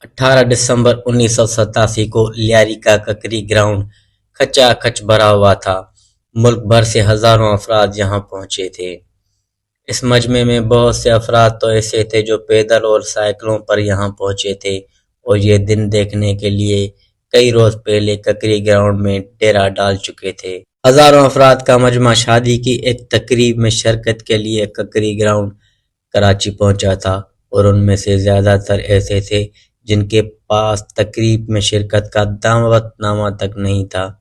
18 दिसंबर 1987 को लियारी का ककरी ग्राउंड खचाखच भरा हुआ था। मुल्क भर से हजारों अफराद यहाँ पहुंचे थे। इस मजमे में बहुत से अफराद तो ऐसे थे जो पैदल और साइकिलों पर यहाँ पहुंचे थे और ये दिन देखने के लिए कई रोज पहले ककरी ग्राउंड में डेरा डाल चुके थे। हजारों अफराद का मजमा शादी की एक तकरीब में शिरकत के लिए ककरी ग्राउंड कराची पहुंचा था और उनमें से ज्यादातर ऐसे थे जिनके पास तकरीब में शिरकत का दावतनामा तक नहीं था,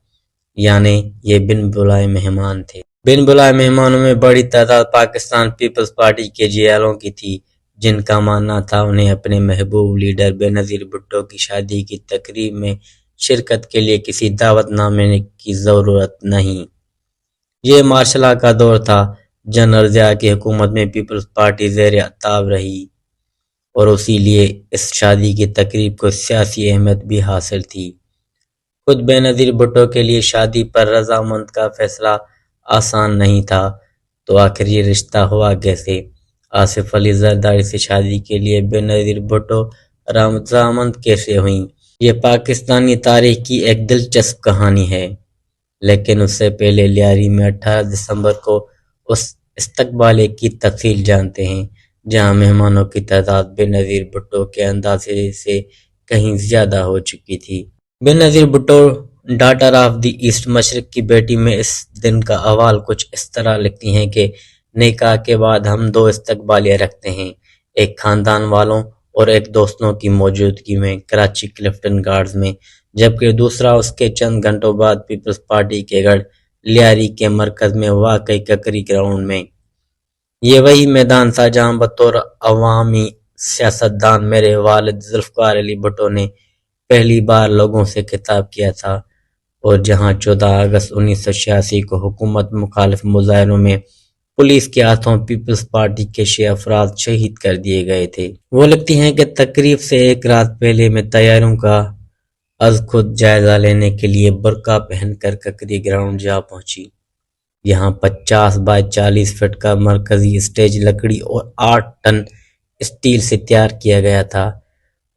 यानी ये बिन बुलाए मेहमान थे। बिन बुलाए मेहमानों में बड़ी तादाद पाकिस्तान पीपल्स पार्टी के जियालों की थी, जिनका मानना था उन्हें अपने महबूब लीडर बेनजीर भुट्टो की शादी की तकरीब में शिरकत के लिए किसी दावतनामे की जरूरत नहीं। ये मार्शल का दौर था। जनरल ज़िया की हुकूमत में पीपल्स पार्टी ज़ेर ताब रही और इसीलिए इस शादी की तकरीब को सियासी अहमियत भी हासिल थी। खुद बेनजीर भुट्टो के लिए शादी पर रजामंद का फैसला आसान नहीं था, तो आखिर ये रिश्ता हुआ कैसे? आसिफ अली जरदारी से शादी के लिए बेनजीर भुट्टो रजामंद कैसे हुई? ये पाकिस्तानी तारीख की एक दिलचस्प कहानी है, लेकिन उससे पहले लियारी में 18 दिसंबर को उस इस्तकबाल की तफसील जानते हैं, जहां मेहमानों की तादाद बेनजीर भुट्टो के अंदाजे से कहीं ज्यादा हो चुकी थी। Benazir Bhutto daughter of the east मशरिक की बेटी में इस दिन का अहवाल कुछ इस तरह लिखती हैं कि निकाह के बाद हम 2 इस्तकबालिया रखते हैं, एक खानदान वालों और एक दोस्तों की मौजूदगी में कराची क्लिफ्टन गार्ड्स में, जबकि दूसरा उसके चंद घंटों बाद पीपल्स पार्टी के गढ़ लियारी के मरकज में वाकई ककरी ग्राउंड में। ये वही मैदान था जहां बतौर अवामी सियासतदान मेरे वालिद जुल्फकार अली भुट्टो ने पहली बार लोगों से खिताब किया था और जहां 14 अगस्त 1986 को हुकूमत मुखालिफ मुजाहरों में पुलिस के हाथों पीपल्स पार्टी के 6 अफराद शहीद कर दिए गए थे। वो लिखती हैं कि तकरीब से एक रात पहले मैं तैयारियों का अज खुद जायजा लेने के लिए बुर्का पहनकर ककरी ग्राउंड जा पहुंची। यहाँ 50 बाय 40 फीट का मरकजी स्टेज लकड़ी और 8 टन स्टील से तैयार किया गया था।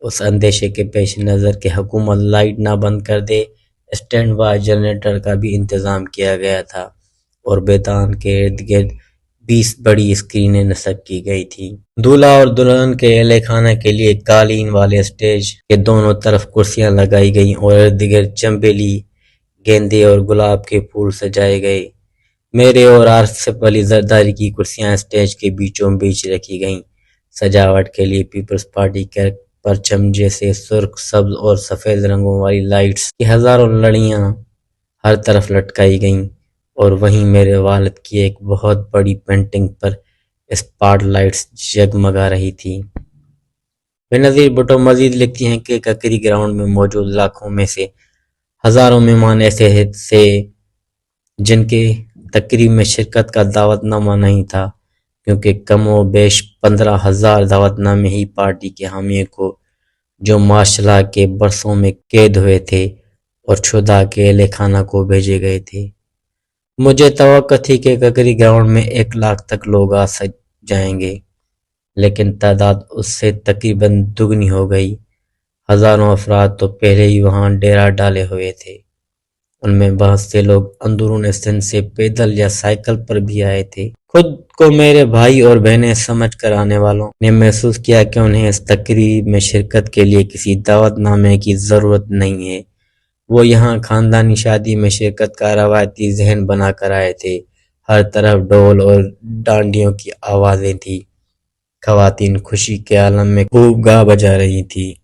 उस अंदेशे के पेश नज़र के हुकूमत लाइट ना बंद कर दे, स्टैंड बाय जनरेटर का भी इंतजाम किया गया था और मैदान के इर्द गिर्द 20 बड़ी स्क्रीनें नस्ब की गई थी। दूल्हा और दुल्हन के अहले खाना के लिए कालीन वाले स्टेज के दोनों तरफ कुर्सियां लगाई गईं और इर्द गिर्द चंबेली, गेंदे और गुलाब के फूल सजाए गए। मेरे और आसिफ अली जरदारी की कुर्सियां स्टेज के बीचों बीच रखी गईं। सजावट के लिए पीपल्स पार्टी के परचम जैसे सुर्ख, सब्ज और सफेद रंगों वाली लाइट्स की हजारों लड़ियां हर तरफ लटकाई गईं और वहीं मेरे वालिद की एक बहुत बड़ी पेंटिंग पर स्पॉट लाइट्स जगमगा रही थी। बेनजीर भुट्टो मजीद लिखती हैं कि ककरी ग्राउंड में मौजूद लाखों में से हजारों मेहमान ऐसे थे जिनके तकरीब में शिरकत का दावतनामा नहीं था, क्योंकि कमो बेश 15,000 दावतनामे ही पार्टी के हामियों को जो माशाल्लाह के बरसों में कैद हुए थे और शुदा के अहले खाना को भेजे गए थे। मुझे तवक्को थी कि ककरी ग्राउंड में 1 लाख तक लोग आ जाएंगे, लेकिन तादाद उससे तकरीबन दुगनी हो गई। हजारों अफराद तो पहले ही वहां डेरा डाले हुए थे। उनमें बहुत से लोग अंदरून सिंध से पैदल या साइकिल पर भी आए थे। खुद को मेरे भाई और बहनें समझ कर आने वालों ने महसूस किया कि उन्हें इस तकरीब में शिरकत के लिए किसी दावतनामे की जरूरत नहीं है। वो यहाँ खानदानी शादी में शिरकत का रवायती जहन बनाकर आए थे। हर तरफ ढोल और डांडियों की आवाजें थी। खवातीन खुशी के आलम में खूब गा बजा रही थी।